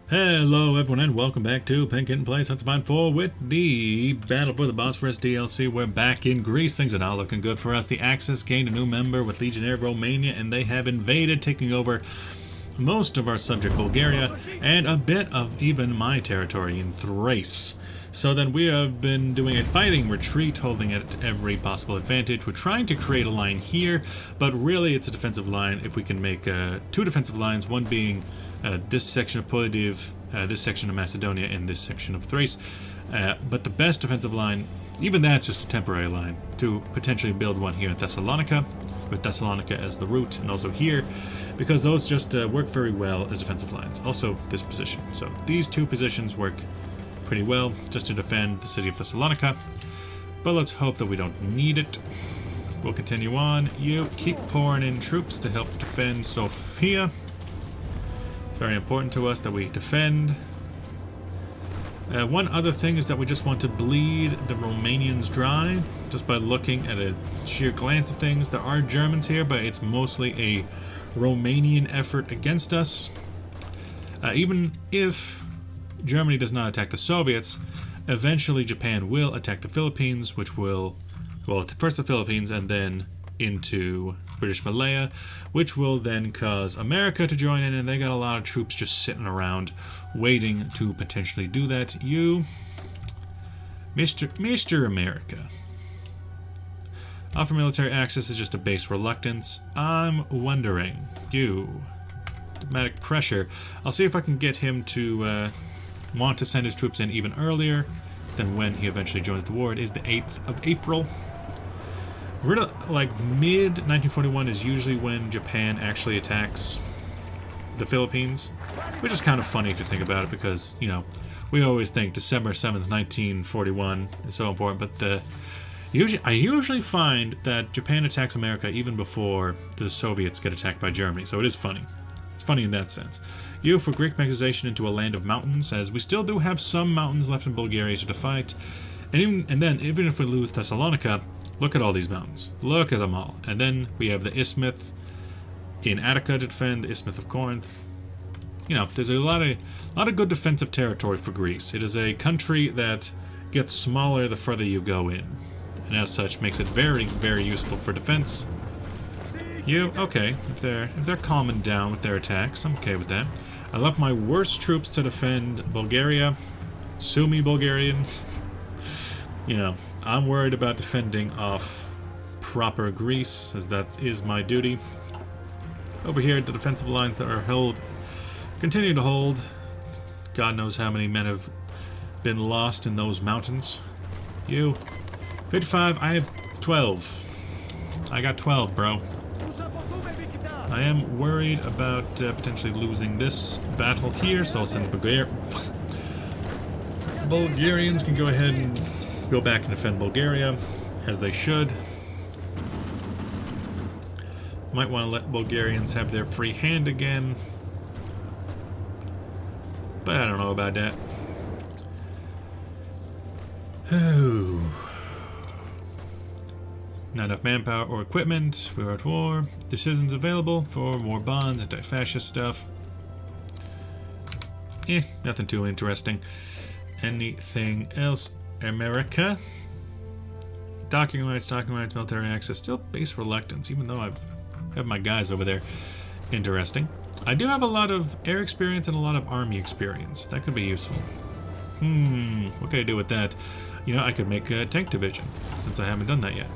Hello everyone and welcome back to Pink and Play Sons of Mine 4 with the Battle for the Bosporus DLC. We're back in Greece. Things are not looking good for us. The Axis gained a new member with Legionnaire of Romania and they have invaded, taking over most of our subject Bulgaria and a bit of even my territory in Thrace. So then we have been doing a fighting retreat, holding it at every possible advantage. We're trying to create a line here, but really it's a defensive line. If we can make two defensive lines, one being this section of Plovdiv, this section of Macedonia, and this section of Thrace. But the best defensive line, even that's just a temporary line, to potentially build one here in Thessalonica, with Thessalonica as the route, and also here, because those just work very well as defensive lines. Also this position. So these two positions work pretty well just to defend the city of Thessalonica, but let's hope that we don't need it. We'll continue on. You keep pouring in troops to help defend Sofia. It's very important to us that we defend. One other thing is that we just want to bleed the Romanians dry, just by looking at a sheer glance of things. There are Germans here, but it's mostly a Romanian effort against us. Even if Germany does not attack the Soviets, eventually Japan will attack the Philippines, which will, well, first the Philippines and then into British Malaya, which will then cause America to join in, and they got a lot of troops just sitting around waiting to potentially do that. You, Mr. America, offer military access is just a base reluctance. I'm wondering, you, diplomatic pressure. I'll see if I can get him to want to send his troops in even earlier than when he eventually joins the war. It is the 8th of April. Like mid-1941 is usually when Japan actually attacks the Philippines, which is kind of funny if you think about it, because, you know, we always think December 7th, 1941 is so important, but I usually find that Japan attacks America even before the Soviets get attacked by Germany, so it is funny. It's funny in that sense. You for Greek mechanization into a land of mountains, as we still do have some mountains left in Bulgaria to fight, and then even if we lose Thessalonica, look at all these mountains. Look at them all. And then we have the Isthmus in Attica to defend, the Isthmus of Corinth. You know, there's a lot of good defensive territory for Greece. It is a country that gets smaller the further you go in, and as such makes it very, very useful for defense. You, okay, if they're calming down with their attacks, I'm okay with that. I left my worst troops to defend Bulgaria. Sue me, Bulgarians. You know, I'm worried about defending off proper Greece, as that is my duty. Over here, the defensive lines that are held continue to hold. God knows how many men have been lost in those mountains. You, 55, I have 12. I got 12, bro. I am worried about potentially losing this battle here, so I'll send Bulgarians can go ahead and go back and defend Bulgaria, as they should. Might want to let Bulgarians have their free hand again, but I don't know about that. Oh. Not enough manpower or equipment. We're at war. Decisions available for more bonds, anti-fascist stuff. Nothing too interesting. Anything else? America. Docking rights, military access. Still base reluctance, even though I have my guys over there. Interesting. I do have a lot of air experience and a lot of army experience. That could be useful. What can I do with that? You know, I could make a tank division, since I haven't done that yet.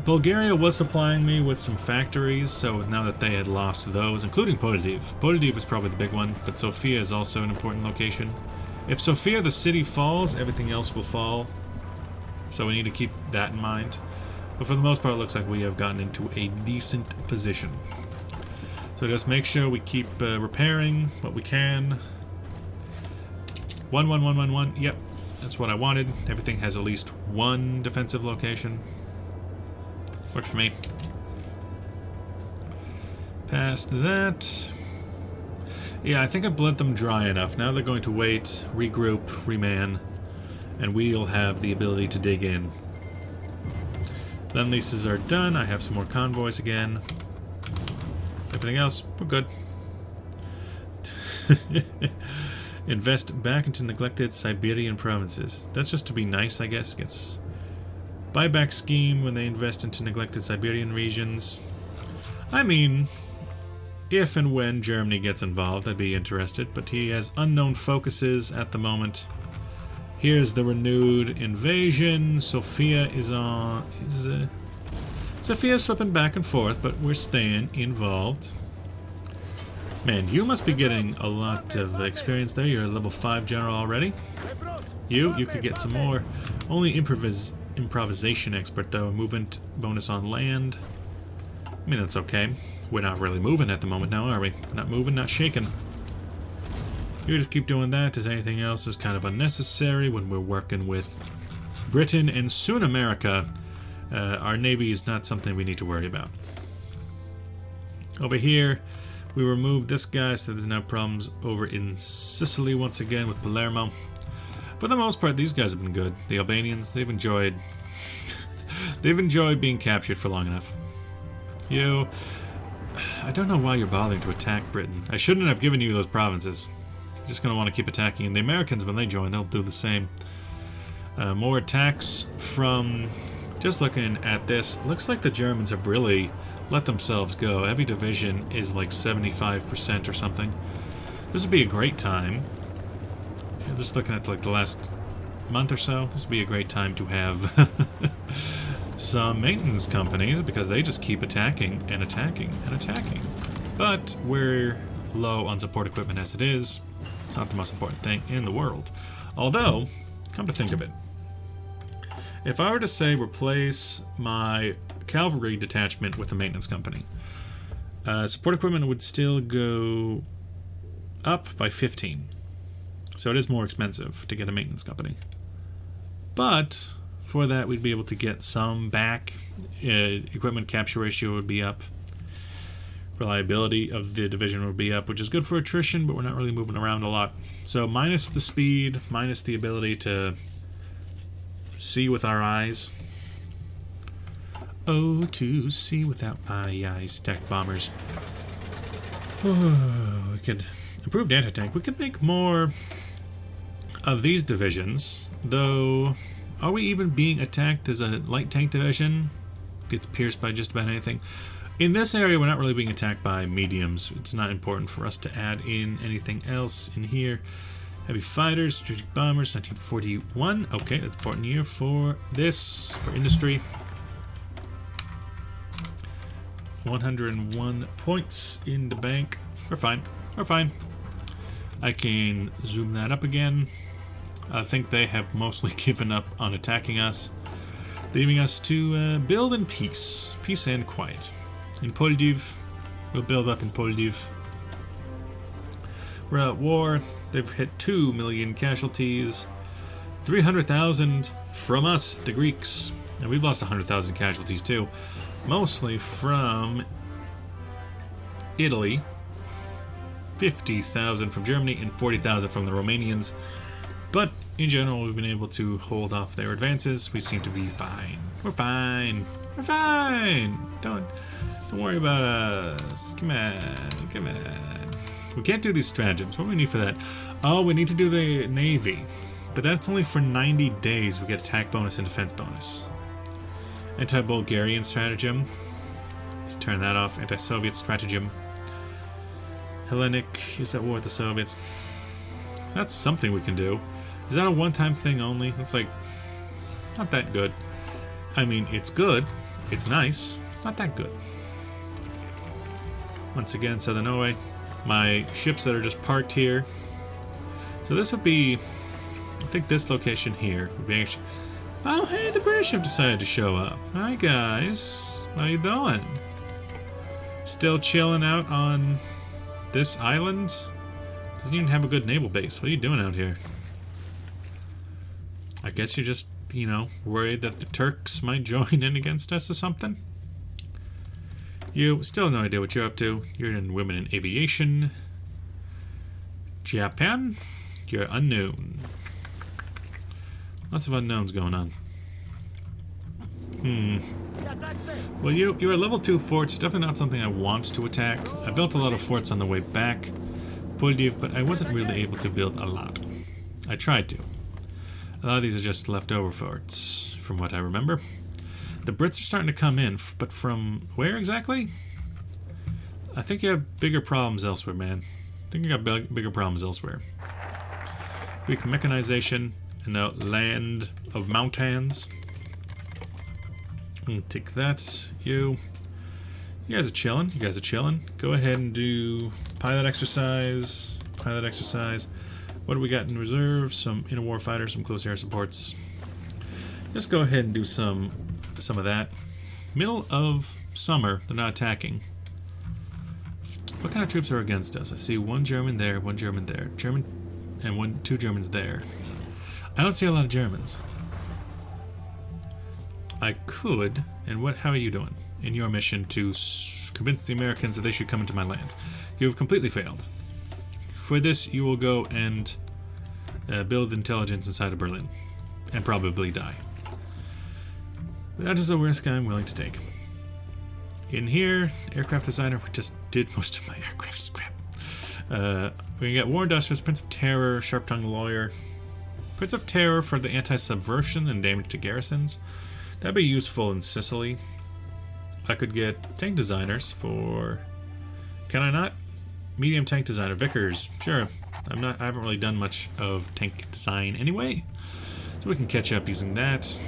Bulgaria was supplying me with some factories, so now that they had lost those, including Plovdiv. Plovdiv is probably the big one, but Sofia is also an important location. If Sofia, the city, falls, everything else will fall. So we need to keep that in mind. But for the most part, it looks like we have gotten into a decent position. So just make sure we keep repairing what we can. 1-1-1-1-1. Yep, that's what I wanted. Everything has at least one defensive location. Works for me. Past that. Yeah, I think I bled them dry enough. Now they're going to wait, regroup, reman, and we'll have the ability to dig in. Then leases are done. I have some more convoys again. Everything else, we're good. Invest back into neglected Siberian provinces. That's just to be nice, I guess. Gets buyback scheme when they invest into neglected Siberian regions. I mean, if and when Germany gets involved, I'd be interested, but he has unknown focuses at the moment. Here's the renewed invasion. Sofia is on... Sophia's flipping back and forth, but we're staying involved. Man, you must be getting a lot of experience there. You're a level 5 general already. You could get some more. Only improvisation expert, though. Movement bonus on land. I mean, that's okay. We're not really moving at the moment now, are we? We're not moving, not shaking. You just keep doing that, as anything else is kind of unnecessary when we're working with Britain and soon America. Our navy is not something we need to worry about. Over here, we removed this guy, so there's no problems over in Sicily once again with Palermo. For the most part, these guys have been good. The Albanians, they've enjoyed being captured for long enough. I don't know why you're bothering to attack Britain. I shouldn't have given you those provinces. You're just going to want to keep attacking. And the Americans, when they join, they'll do the same. More attacks from... Just looking at this, looks like the Germans have really let themselves go. Heavy division is like 75% or something. This would be a great time. Just looking at like the last month or so, this would be a great time to have some maintenance companies because they just keep attacking and attacking and attacking. But we're low on support equipment as it is. It's not the most important thing in the world. Although, come to think of it, if I were to say replace my cavalry detachment with a maintenance company, support equipment would still go up by 15. So it is more expensive to get a maintenance company. But for that, we'd be able to get some back. Equipment capture ratio would be up. Reliability of the division would be up, which is good for attrition, but we're not really moving around a lot. So minus the speed, minus the ability to see with our eyes. Oh, to see without my eyes. Stack bombers. Oh, we could... Improved anti-tank. We could make more of these divisions, though. Are we even being attacked as a light tank division? Gets pierced by just about anything. In this area, we're not really being attacked by mediums. It's not important for us to add in anything else in here. Heavy fighters, strategic bombers, 1941. Okay, that's important year for this, for industry. 101 points in the bank. We're fine. We're fine. I can zoom that up again. I think they have mostly given up on attacking us, leaving us to build in peace. Peace and quiet. In Plovdiv, we'll build up in Plovdiv. We're at war. They've hit 2 million casualties. 300,000 from us, the Greeks. And we've lost 100,000 casualties too. Mostly from Italy. 50,000 from Germany and 40,000 from the Romanians. But in general, we've been able to hold off their advances. We seem to be fine. We're fine. We're fine. Don't worry about us. Come on. Come on. We can't do these stratagems. What do we need for that? Oh, we need to do the Navy. But that's only for 90 days. We get attack bonus and defense bonus. Anti-Bulgarian stratagem. Let's turn that off. Anti-Soviet stratagem. Hellenic is at war with the Soviets. So that's something we can do. Is that a one-time thing only? That's like not that good. I mean, it's good. It's nice. It's not that good. Once again, Southern Norway. My ships that are just parked here. So this would be, I think this location here would be actually... Oh, hey, the British have decided to show up. Hi, guys. How you doing? Still chilling out on this island? Doesn't even have a good naval base. What are you doing out here? I guess you're just, you know, worried that the Turks might join in against us or something? You still have no idea what you're up to. You're in women in aviation. Japan, you're unknown. Lots of unknowns going on. Well, you're a level 2 fort. It's definitely not something I want to attack. I built a lot of forts on the way back, Plovdiv, but I wasn't really able to build a lot. I tried to. A lot of these are just leftover forts, from what I remember. The Brits are starting to come in, but from where exactly? I think you have bigger problems elsewhere, man. I think you got bigger problems elsewhere. Weak mechanization in the land of mountains. Take that, you. You guys are chilling. You guys are chilling. Go ahead and do pilot exercise. Pilot exercise. What do we got in reserve? Some inner war fighters, some close air supports. Just go ahead and do some of that. Middle of summer, they're not attacking. What kind of troops are against us? I see one German there, one German there. German and two Germans there. I don't see a lot of Germans. I could, and how are you doing in your mission to convince the Americans that they should come into my lands? You have completely failed. For this, you will go and build intelligence inside of Berlin, and probably die. That is a risk I'm willing to take. In here, aircraft designer, we just did most of my aircraft scrap. We can get War Industrialist, Prince of Terror, Sharp-Tongued Lawyer. Prince of Terror for the anti-subversion and damage to garrisons. That'd be useful in Sicily. I could get tank designers for... Can I not? Medium tank designer, Vickers. Sure. I haven't really done much of tank design anyway. So we can catch up using that.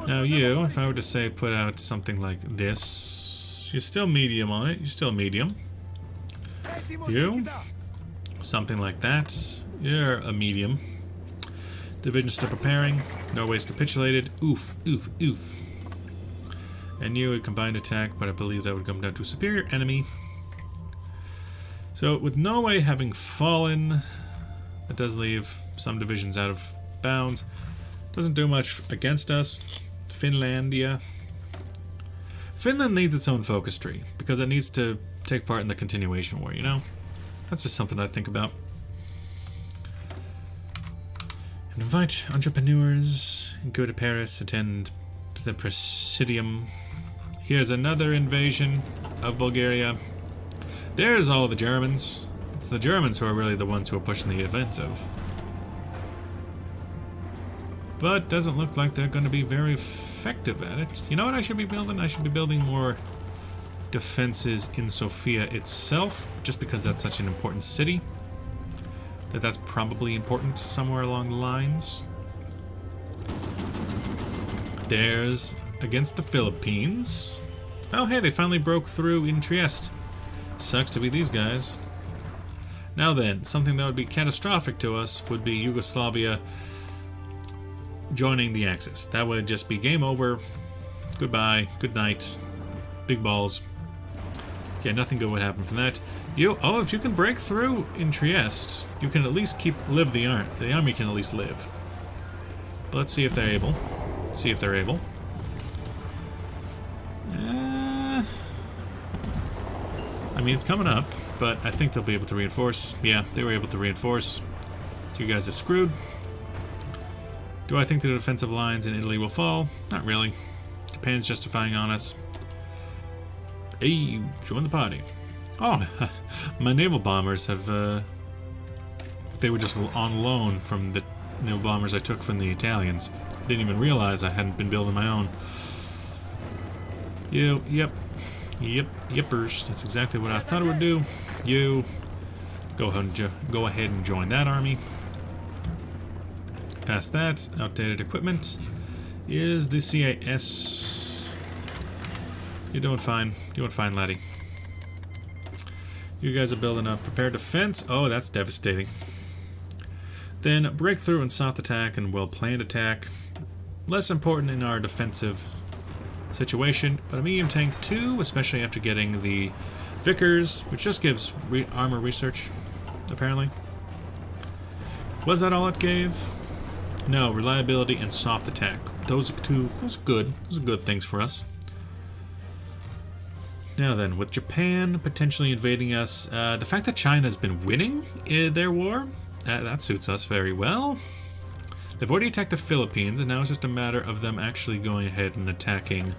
Now you, if I were to say put out something like this, you're still medium on it. You're still medium. You, something like that. You're a medium. Division still preparing. Norway's capitulated. Oof, oof, oof. And you would combined attack, but I believe that would come down to superior enemy. So with Norway having fallen, that does leave some divisions out of bounds. Doesn't do much against us. Finlandia. Finland needs its own focus tree because it needs to take part in the continuation war, you know? That's just something I think about. And invite entrepreneurs, go to Paris, attend the Presidium. Here's another invasion of Bulgaria. There's all the Germans. It's the Germans who are really the ones who are pushing the offensive. But doesn't look like they're going to be very effective at it. You know what I should be building? I should be building more defenses in Sofia itself, just because that's such an important city. That's probably important somewhere along the lines. There's against the Philippines. Oh hey, they finally broke through in Trieste. Sucks to be these guys. Now then, something that would be catastrophic to us would be Yugoslavia joining the Axis. That would just be game over. Goodbye, good night, big balls. Yeah, nothing good would happen from that. If you can break through in Trieste, you can at least live the army. The army can at least live. But let's see if they're able. Let's see if they're able. I mean, it's coming up, but I think they'll be able to reinforce. Yeah, they were able to reinforce. You guys are screwed. Do I think the defensive lines in Italy will fall? Not really. Japan's justifying on us. Hey, join the party. Oh, my naval bombers have, they were just on loan from the naval bombers I took from the Italians. Didn't even realize I hadn't been building my own. Yippers. That's exactly what I thought it would do. You, go ahead and join that army. Past that, outdated equipment is the CAS. You're doing fine. Doing fine, laddie. You guys are building up prepared defense. Oh, that's devastating. Then breakthrough and soft attack and well-planned attack. Less important in our defensive situation, but a medium tank too, especially after getting the Vickers, which just gives armor research, apparently. Was that all it gave? No, reliability and soft attack. Those are good. Those are good things for us. Now then, with Japan potentially invading us, the fact that China's been winning their war, that suits us very well. They've already attacked the Philippines, and now it's just a matter of them actually going ahead and attacking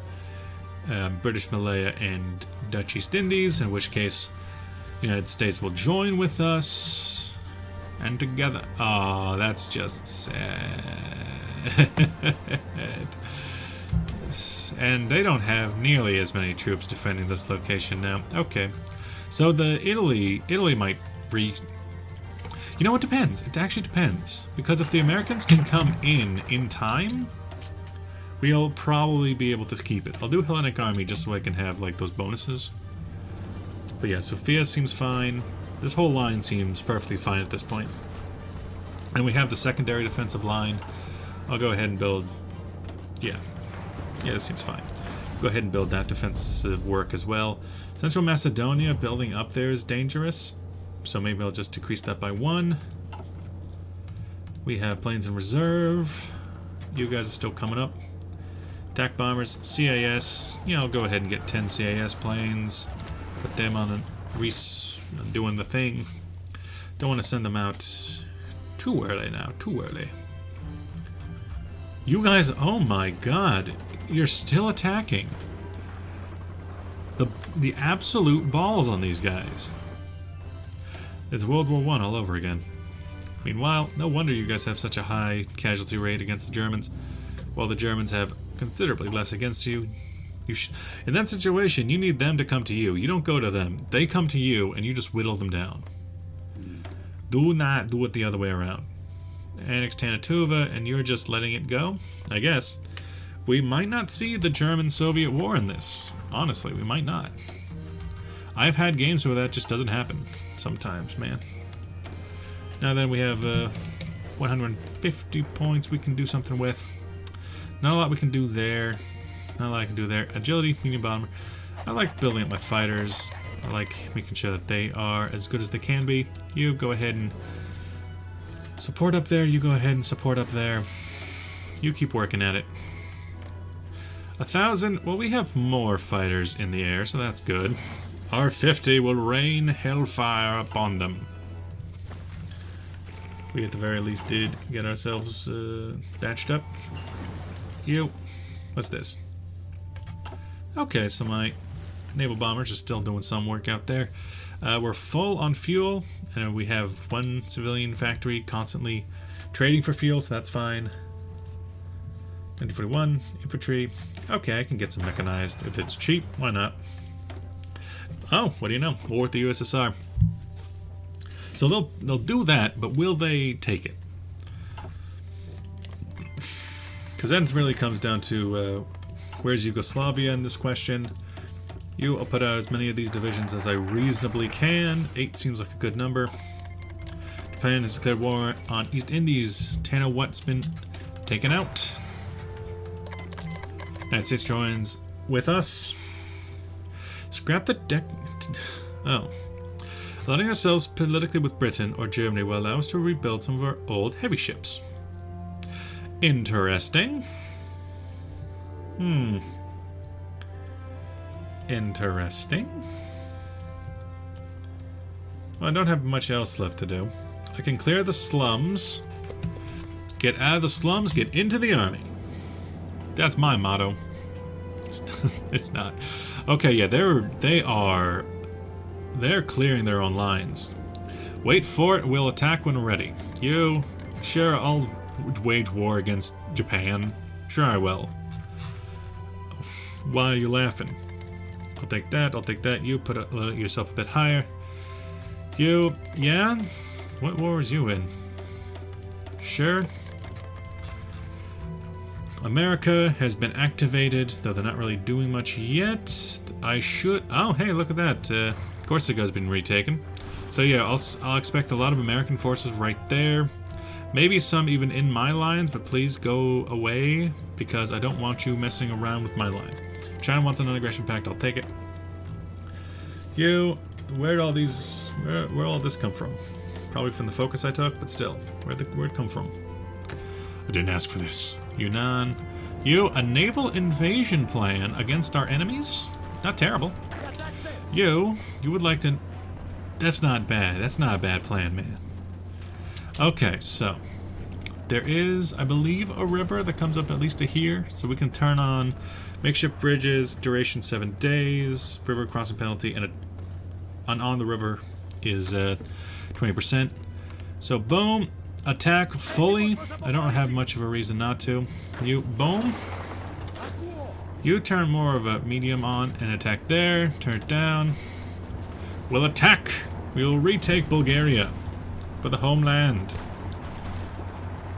British Malaya and Dutch East Indies, in which case The United States will join with us. And together. Oh, that's just sad. And they don't have nearly as many troops defending this location now. Okay. So the Italy might You know, it depends. It actually depends. Because if the Americans can come in time, we'll probably be able to keep it. I'll do Hellenic Army just so I can have, like, those bonuses. But yeah, Sofia seems fine. This whole line seems perfectly fine at this point. And we have the secondary defensive line. I'll go ahead and build... Yeah, this seems fine. Go ahead and build that defensive work as well. Central Macedonia, building up there is dangerous. So maybe I'll just decrease that by 1. We have planes in reserve. You guys are still coming up. Attack bombers, CAS. Yeah, I'll go ahead and get 10 CAS planes. Put them on doing the thing. Don't want to send them out too early now. Too early. You guys, oh my god. You're still attacking. The absolute balls on these guys. It's World War I all over again. Meanwhile, no wonder you guys have such a high casualty rate against the Germans, while the Germans have considerably less against you. In that situation, you need them to come to you. You don't go to them. They come to you, and you just whittle them down. Do not do it the other way around. Annex Tanatuva, and you're just letting it go? I guess. We might not see the German-Soviet war in this. Honestly, we might not. I've had games where that just doesn't happen. Sometimes, man. Now then, we have 150 points we can do something with. Not a lot we can do there. Not a lot I can do there. Agility, medium bomber. I like building up my fighters. I like making sure that they are as good as they can be. You go ahead and support up there. You go ahead and support up there. You keep working at it. 1,000. Well, we have more fighters in the air, so that's good. Our 50 will rain hellfire upon them. We at the very least did get ourselves batched up. You. What's this? Okay, so my naval bombers are still doing some work out there. We're full on fuel, and we have one civilian factory constantly trading for fuel, so that's fine. 1941, infantry. Okay, I can get some mechanized. If it's cheap, why not? Oh, what do you know? War with the USSR. So they'll do that, but will they take it? Because that really comes down to where's Yugoslavia in this question. I'll put out as many of these divisions as I reasonably can. 8 seems like a good number. Japan has declared war on East Indies. Tana what's been taken out. United States joins with us. Scrap the deck. Oh. Aligning ourselves politically with Britain or Germany will allow us to rebuild some of our old heavy ships. Interesting. Interesting. Well, I don't have much else left to do. I can clear the slums. Get out of the slums, get into the army. That's my motto. It's not. Okay, yeah, they're clearing their own lines. Wait for it, we'll attack when we're ready. Sure, I'll wage war against Japan. Sure I will. Why are you laughing? I'll take that. You put yourself a bit higher. Yeah? What war is you in? Sure. America has been activated, though they're not really doing much yet. Oh, hey, look at that. Corsica's been retaken. So yeah, I'll expect a lot of American forces right there. Maybe some even in my lines, but please go away, because I don't want you messing around with my lines. China wants a non-aggression pact, I'll take it. Where'd all this come from? Probably from the focus I took, but still, where'd it come from? I didn't ask for this. Yunnan. A naval invasion plan against our enemies? Not terrible. You would like to... That's not bad. That's not a bad plan, man. Okay, so... There is, I believe, a river that comes up at least to here, so we can turn on makeshift bridges, duration 7 days, river crossing penalty, and on the river is 20%. So boom, attack fully. I don't have much of a reason not to. You, boom. You turn more of a medium on and attack there. Turn it down. We'll attack. We will retake Bulgaria for the homeland.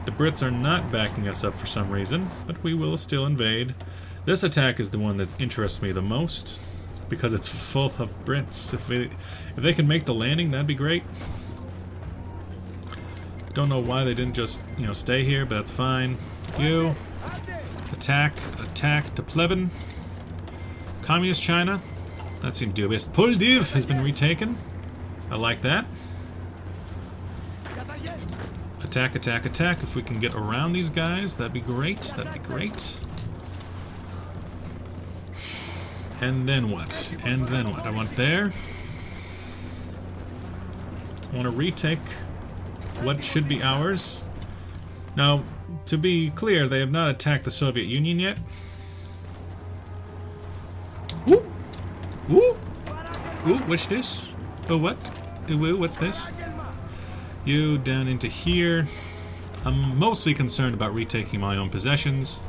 The Brits are not backing us up for some reason, but we will still invade. This attack is the one that interests me the most because it's full of Brits. If they can make the landing, that'd be great. Don't know why they didn't just, you know, stay here, but that's fine. You attack the Plevin. Communist China. That seemed dubious. Plovdiv has been retaken. I like that. Attack, attack, attack. If we can get around these guys, that'd be great. That'd be great. And then what? And then what? I want there. I want to retake what should be ours. Now, to be clear, they have not attacked the Soviet Union yet. Woo! Woo! Ooh, what's this? Oh, what? Ooh, what's this? You down into here. I'm mostly concerned about retaking my own possessions.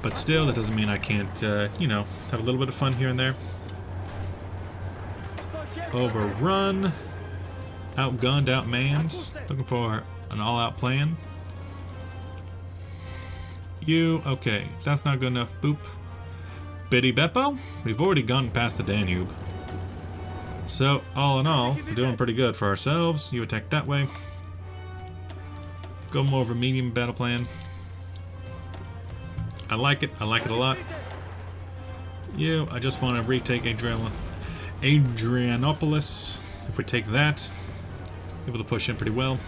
But still, that doesn't mean I can't, you know, have a little bit of fun here and there. Overrun. Outgunned, outmanned. Looking for an all-out plan. You, okay. If that's not good enough, boop. Biddy Beppo? We've already gone past the Danube. So, all in all, we're doing pretty good for ourselves. You attack that way. Go more of a medium battle plan. I like it. I like it a lot. You, I just want to retake Adrianopolis. If we take that, able to push in pretty well.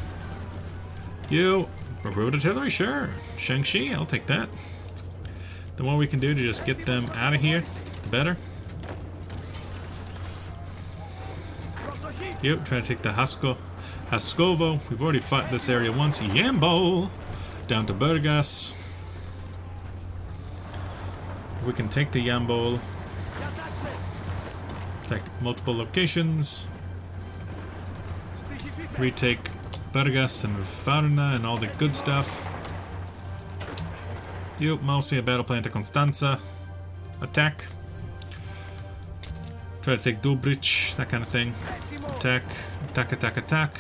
You, recruit artillery, sure. Shaanxi, I'll take that. The more we can do to just get them out of here, the better. You, trying to take the Haskovo. We've already fought this area once. Yambol! Down to Burgas. If we can take the Yambol. Take multiple locations. Retake Burgas and Varna and all the good stuff. You, mostly a battle plan to Constanza. Attack. Try to take Dobrich, that kind of thing. Attack, attack, attack, attack.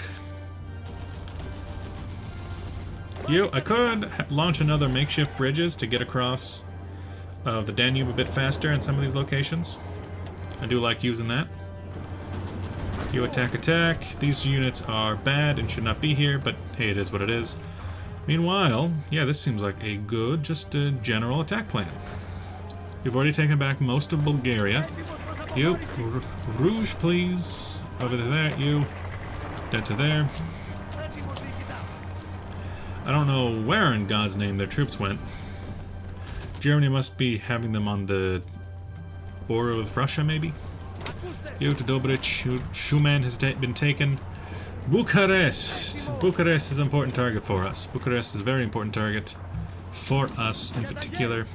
You, I could launch another makeshift bridges to get across the Danube a bit faster in some of these locations. I do like using that. You attack, attack. These units are bad and should not be here, but hey, it is what it is. Meanwhile, yeah, this seems like a good, just a general attack plan. You've already taken back most of Bulgaria. You, Rouge, please. Over to there, you. Dead to there. I don't know where in God's name their troops went. Germany must be having them on the border with Russia, maybe? You to Dobrich. Schumann has been taken. Bucharest. Bucharest is an important target for us. Bucharest is a very important target for us in particular.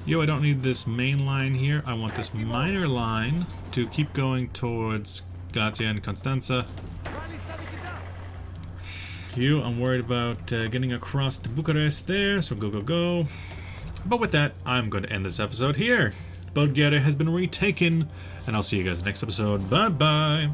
Yo, I don't need this main line here. I want this minor line to keep going towards Galatia and Constanza. You, I'm worried about getting across to Bucharest there, so go, go, go. But with that, I'm going to end this episode here. Bulgaria has been retaken, and I'll see you guys next episode. Bye-bye.